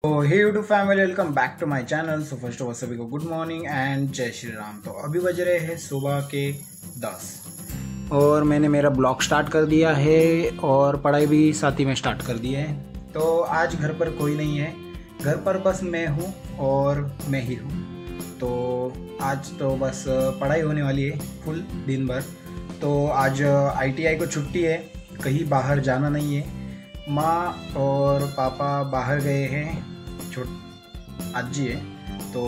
तो hey YouTube family, welcome back to my channel. So first of all सभी को good morning and जय श्री राम। तो अभी बज रहे हैं सुबह के 10 और मैंने मेरा ब्लॉग स्टार्ट कर दिया है और पढ़ाई भी साथ ही में स्टार्ट कर दी है। तो आज घर पर कोई नहीं है, घर पर बस मैं हूँ और मैं ही हूँ। तो आज तो बस पढ़ाई होने वाली है फुल दिन भर। तो आज ITI को छुट्टी है, कहीं बाहर जाना नहीं है। माँ और पापा बाहर गए हैं, आजी है तो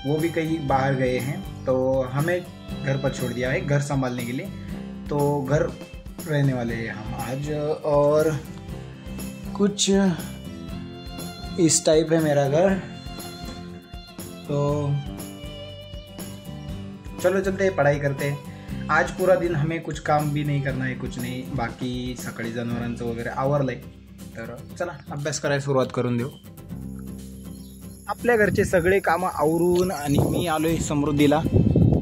वो भी कहीं बाहर गए हैं। तो हमें घर पर छोड़ दिया है घर संभालने के लिए। तो घर रहने वाले हैं हम आज। और कुछ इस टाइप है मेरा घर। तो चलो चलते हैं, पढ़ाई करते हैं। आज पूरा दिन हमें कुछ काम भी नहीं करना है, कुछ नाही, बाकी सकाळी जनावरांचं वगैरे आवरलंय। तर चला अभ्यास करायला सुरुवात करून देऊ। आपल्या घरचे सगळे कामं आवरून आणि मी आलोय समृद्धीला।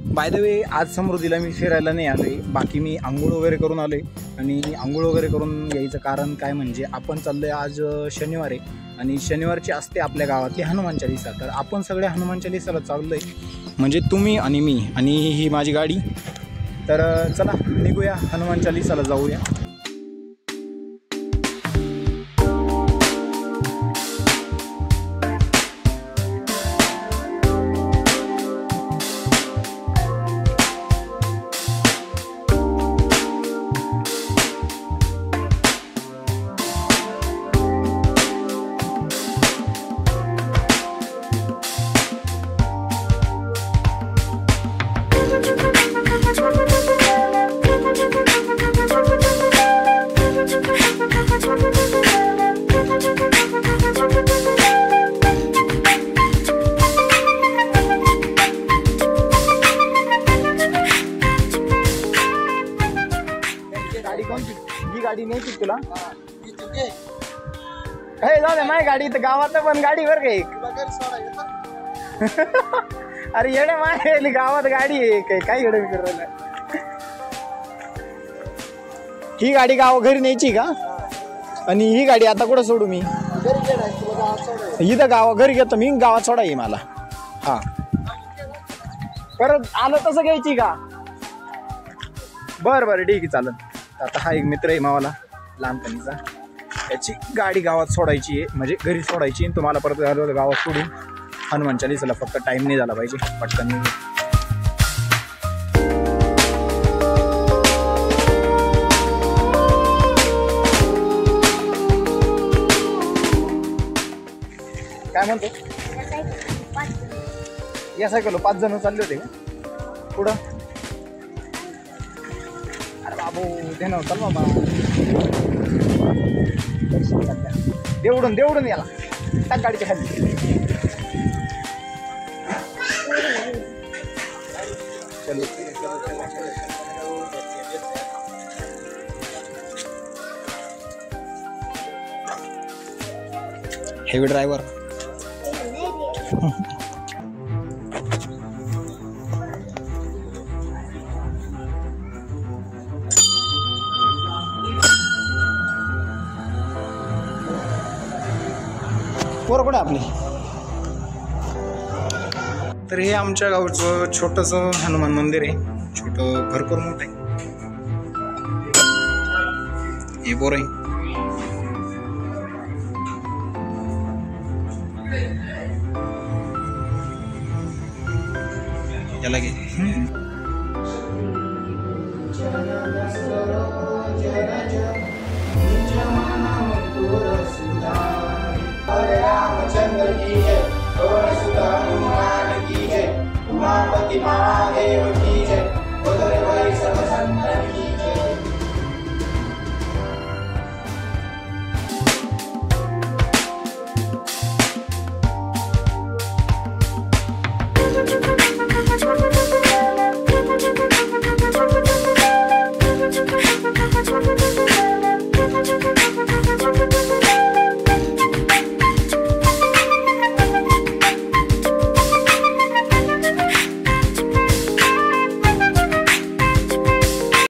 बाय द वे आज समृद्धीला मी फिरायला नाही आलोय, बाकी मी आंघोळ वगैरे करून आलोय। आणि आंघोळ वगैरे करून यायचं कारण काय म्हणजे आपण चाललोय, आज शनिवार आहे आणि शनिवारची असते आपल्या गावातली हनुमान चालीसा। तर आपण सगळे हनुमान चालीसाला चाललोय, म्हणजे तुम्ही आणि मी आणि ही माझी गाडी। तर चला निघूया, हनुमान चालीसाला जाऊया। ही गाडी नाही की तुला? हे जाऊ दे, माझी गाडी तर गावात पण गाडी वर का एक। अरे येणे माझी गावात गाडी आहे, काय येणे फिरवलं। ही गाडी गाव घरी न्यायची का? आणि ही गाडी आता कुठं सोडू मी? इथं गावा घरी घेतो मी, गावात सोडा ये मला। हा परत आलं तसं घ्यायची का? बरं बरं ठीक आहे, चालेल। आता हा एक मित्र आहे मावाला लहानपणीचा, त्याची गाडी गावात सोडायची आहे, म्हणजे घरी सोडायची आणि तुम्हाला परत गावात सोडून हनुमान चालीसाला फक्त टाइम नाही झाला पाहिजे, पटकन निघू। काय म्हणतो? या सायकल 5 जण चालले होते का पुढं? बाबू दे ना, चल बाबा देवडून याला टाक गाडीच्या खाली। Heavy driver. पोरं कुठे आपली? तर हे आमच्या गावचं छोटंसं हनुमान मंदिर आहे, छोटं, भरपूर मोठं आहे। हे बोर आहे, याला घे। रामचंद्र की जय, हनुमान की जय, उमापति महादेव की